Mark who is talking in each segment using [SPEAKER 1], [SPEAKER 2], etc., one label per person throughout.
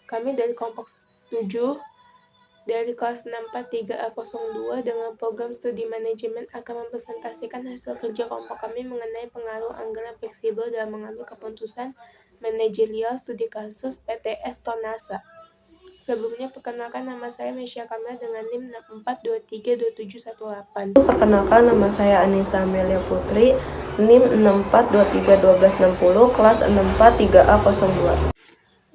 [SPEAKER 1] Kami dari kelompok 7 dari kelas 643A02 dengan program studi manajemen akan mempresentasikan hasil kerja kelompok kami mengenai pengaruh anggaran fleksibel dalam mengambil keputusan manajerial studi kasus PTS Tonasa. Sebelumnya, perkenalkan nama saya Mesya Kamila dengan NIM 64232718.
[SPEAKER 2] Perkenalkan, nama saya Anissa Amelia Putri, NIM 64231260, kelas 643A02.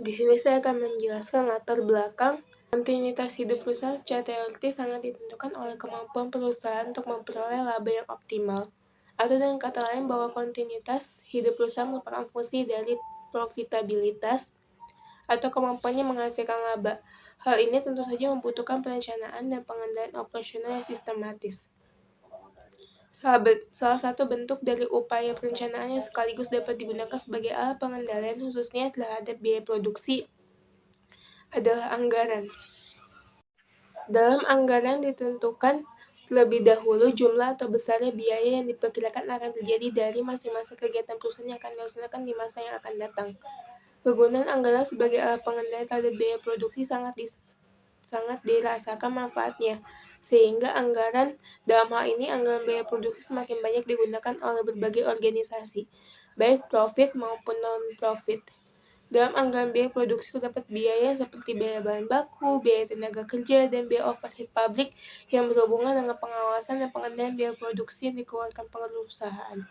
[SPEAKER 1] Di sini saya akan menjelaskan latar belakang. Kontinuitas hidup perusahaan secara teoritis sangat ditentukan oleh kemampuan perusahaan untuk memperoleh laba yang optimal. Atau dengan kata lain bahwa kontinuitas hidup perusahaan merupakan fungsi dari profitabilitas atau kemampuannya menghasilkan laba. Hal ini tentu saja membutuhkan perencanaan dan pengendalian operasional yang sistematis. Salah satu bentuk dari upaya perencanaan yang sekaligus dapat digunakan sebagai alat pengendalian khususnya terhadap biaya produksi adalah anggaran. Dalam anggaran ditentukan terlebih dahulu jumlah atau besarnya biaya yang diperkirakan akan terjadi dari masing-masing kegiatan perusahaan yang akan dilaksanakan di masa yang akan datang. Kegunaan anggaran sebagai alat pengendalian terhadap biaya produksi sangat dirasakan manfaatnya, sehingga anggaran, dalam hal ini anggaran biaya produksi, semakin banyak digunakan oleh berbagai organisasi, baik profit maupun non-profit. Dalam anggaran biaya produksi terdapat biaya seperti biaya bahan baku, biaya tenaga kerja, dan biaya operasi pabrik yang berhubungan dengan pengawasan dan pengendalian biaya produksi yang dikeluarkan perusahaan.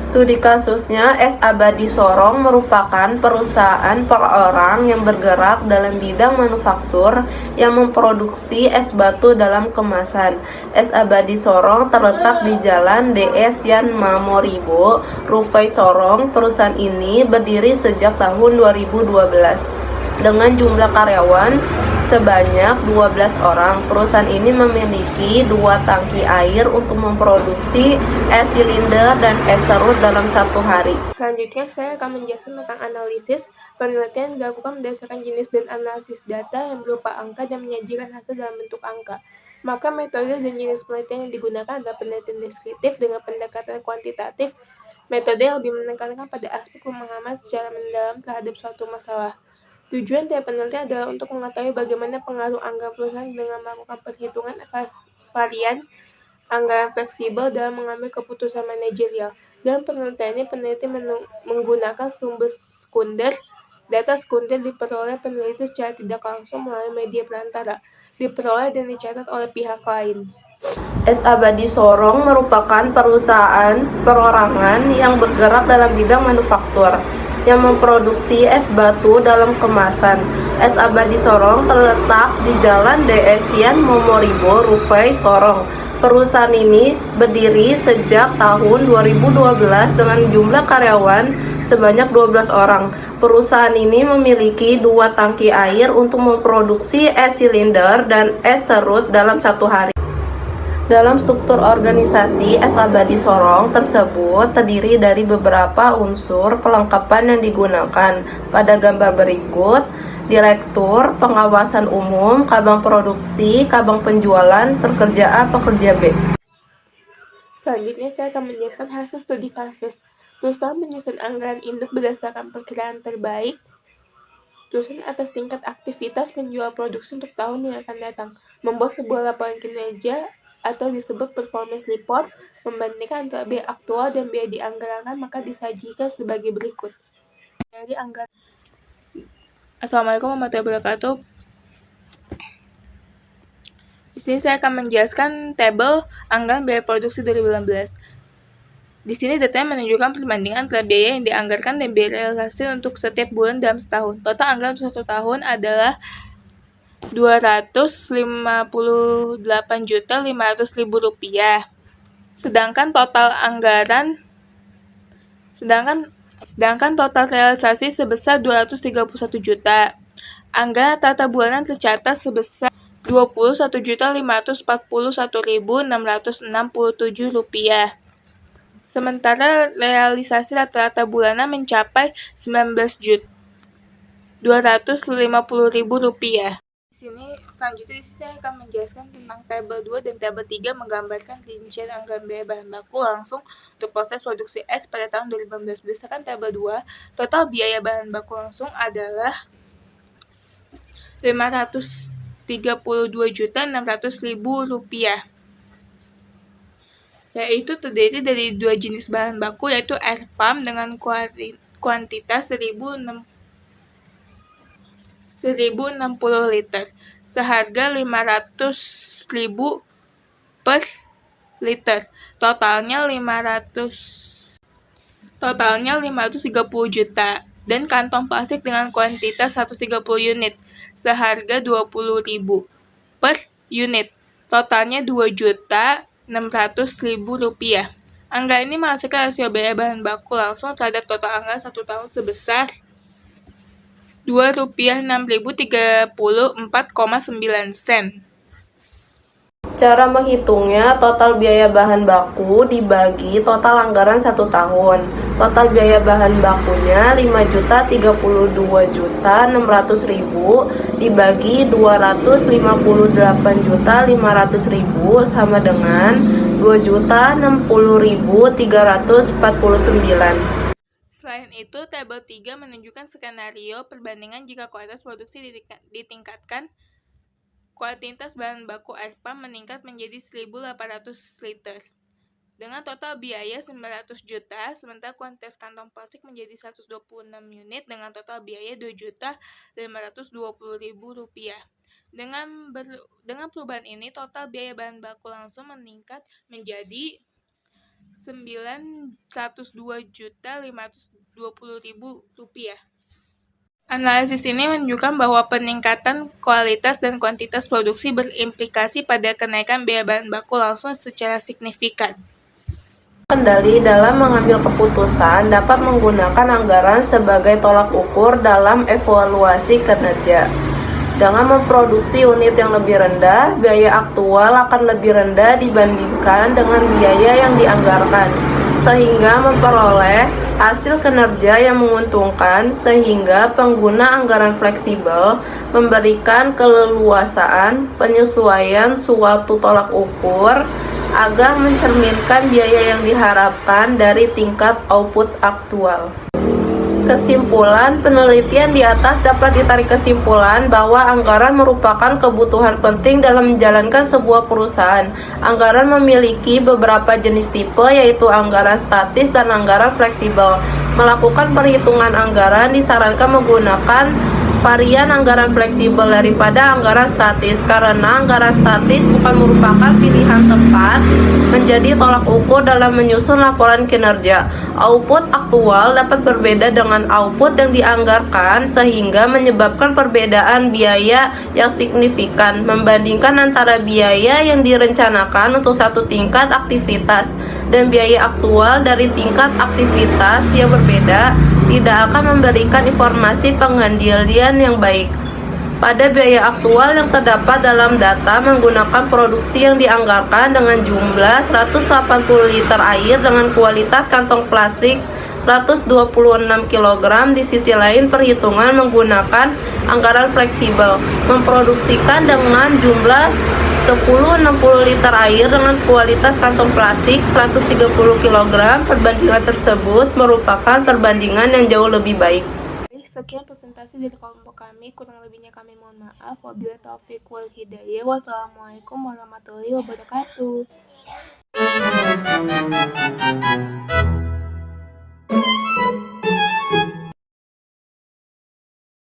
[SPEAKER 2] Studi kasusnya, S. Abadi Sorong merupakan perusahaan per orang yang bergerak dalam bidang manufaktur yang memproduksi es batu dalam kemasan. S. Abadi Sorong terletak di Jalan DS Yan Mamoribo, Rufai Sorong. Perusahaan ini berdiri sejak tahun 2012 dengan jumlah karyawan sebanyak 12 orang. Perusahaan ini memiliki 2 tangki air untuk memproduksi es silinder dan es serut dalam satu hari.
[SPEAKER 1] Selanjutnya, saya akan menjelaskan tentang analisis. Penelitian dilakukan berdasarkan jenis dan analisis data yang berupa angka dan menyajikan hasil dalam bentuk angka. Maka metode dan jenis penelitian yang digunakan adalah penelitian deskriptif dengan pendekatan kuantitatif. Metode yang lebih menekankan pada aspek pemahaman secara mendalam terhadap suatu masalah. Tujuan tiap penelitian adalah untuk mengetahui bagaimana pengaruh anggaran perusahaan dengan melakukan perhitungan varian anggaran fleksibel dalam mengambil keputusan manajerial. Dalam penelitian ini, peneliti menggunakan sumber sekunder. Data sekunder diperoleh peneliti secara tidak langsung melalui media perantara, diperoleh dan dicatat oleh pihak lain.
[SPEAKER 2] S. Abadi Sorong merupakan perusahaan perorangan yang bergerak dalam bidang manufaktur yang memproduksi es batu dalam kemasan. S. Abadi Sorong terletak di Jalan DS Yan Mamoribo, Rufai, Sorong. Perusahaan ini berdiri sejak tahun 2012 dengan jumlah karyawan sebanyak 12 orang. Perusahaan ini memiliki 2 tangki air untuk memproduksi es silinder dan es serut dalam satu hari. Dalam struktur organisasi, S. Abadi Sorong tersebut terdiri dari beberapa unsur pelengkapan yang digunakan. Pada gambar berikut, direktur, pengawasan umum, kabang produksi, kabang penjualan, pekerja A, pekerja B.
[SPEAKER 1] Selanjutnya, saya akan menjelaskan hasil studi kasus. Perusahaan menyusun anggaran induk berdasarkan perkiraan terbaik perusahaan atas tingkat aktivitas penjual produksi untuk tahun yang akan datang, membuat sebuah laporan kinerja atau disebut performance report, membandingkan antara biaya aktual dan biaya dianggarkan, maka disajikan sebagai berikut. Dari anggaran. Assalamualaikum warahmatullahi wabarakatuh. Di sini saya akan menjelaskan tabel anggaran biaya produksi 2018. Di sini datanya menunjukkan perbandingan antara biaya yang dianggarkan dan biaya realisasi untuk setiap bulan dalam setahun. Total anggaran untuk satu tahun adalah Rp258.500.000. Sedangkan total realisasi sebesar Rp231 juta. Anggaran rata bulanan tercatat sebesar Rp21.541.667. Sementara realisasi rata-rata bulanan mencapai Rp19.250.000. Selanjutnya saya akan menjelaskan tentang tabel 2 dan tabel 3 menggambarkan rincian anggaran biaya bahan baku langsung untuk proses produksi es pada tahun 2015. Berdasarkan tabel 2, total biaya bahan baku langsung adalah Rp532.600.000, yaitu terdiri dari dua jenis bahan baku, yaitu air pump dengan kuantitas 1060 liter seharga Rp500.000 per liter. Totalnya 530 juta, dan kantong plastik dengan kuantitas 130 unit seharga Rp20.000 per unit. Totalnya Rp2.600.000. Anggaran ini menghasilkan rasio biaya bahan baku langsung terhadap total anggaran 1 tahun sebesar Rp2.6.034,9.
[SPEAKER 2] Cara menghitungnya, total biaya bahan baku dibagi total anggaran 1 tahun. Total biaya bahan bakunya Rp532.600.000 dibagi Rp258.500.000 sama dengan Rp2.060.349.
[SPEAKER 1] Selain itu, tabel 3 menunjukkan skenario perbandingan jika kualitas produksi ditingkatkan. Kuantitas bahan baku air pump meningkat menjadi 1.800 liter dengan total biaya Rp900 juta, sementara kuantitas kantong plastik menjadi 126 unit dengan total biaya Rp2.520.000. Dengan perubahan ini, total biaya bahan baku langsung meningkat menjadi Rp902.520.000. Analisis ini menunjukkan bahwa peningkatan kualitas dan kuantitas produksi berimplikasi pada kenaikan biaya bahan baku langsung secara signifikan.
[SPEAKER 2] Kendali dalam mengambil keputusan dapat menggunakan anggaran sebagai tolak ukur dalam evaluasi kinerja. Dengan memproduksi unit yang lebih rendah, biaya aktual akan lebih rendah dibandingkan dengan biaya yang dianggarkan, sehingga memperoleh hasil kinerja yang menguntungkan. Sehingga pengguna anggaran fleksibel memberikan keleluasaan penyesuaian suatu tolak ukur agar mencerminkan biaya yang diharapkan dari tingkat output aktual. Kesimpulan penelitian di atas dapat ditarik kesimpulan bahwa anggaran merupakan kebutuhan penting dalam menjalankan sebuah perusahaan. Anggaran memiliki beberapa jenis tipe, yaitu anggaran statis dan anggaran fleksibel. Melakukan perhitungan anggaran disarankan menggunakan varian anggaran fleksibel daripada anggaran statis, karena anggaran statis bukan merupakan pilihan tepat menjadi tolak ukur dalam menyusun laporan kinerja. Output aktual dapat berbeda dengan output yang dianggarkan, sehingga menyebabkan perbedaan biaya yang signifikan membandingkan antara biaya yang direncanakan untuk satu tingkat aktivitas dan biaya aktual dari tingkat aktivitas yang berbeda tidak akan memberikan informasi pengendalian yang baik. Pada biaya aktual yang terdapat dalam data menggunakan produksi yang dianggarkan dengan jumlah 180 liter air dengan kualitas kantong plastik 126 kg. Di sisi lain, perhitungan menggunakan anggaran fleksibel memproduksikan dengan jumlah 1060 liter air dengan kualitas kantong plastik 130 kg. Perbandingan tersebut merupakan perbandingan yang jauh lebih baik.
[SPEAKER 1] Sekian presentasi dari kelompok kami, kurang lebihnya kami mohon maaf. Wabillahi taufiq wal hidayah. Wassalamualaikum warahmatullahi wabarakatuh.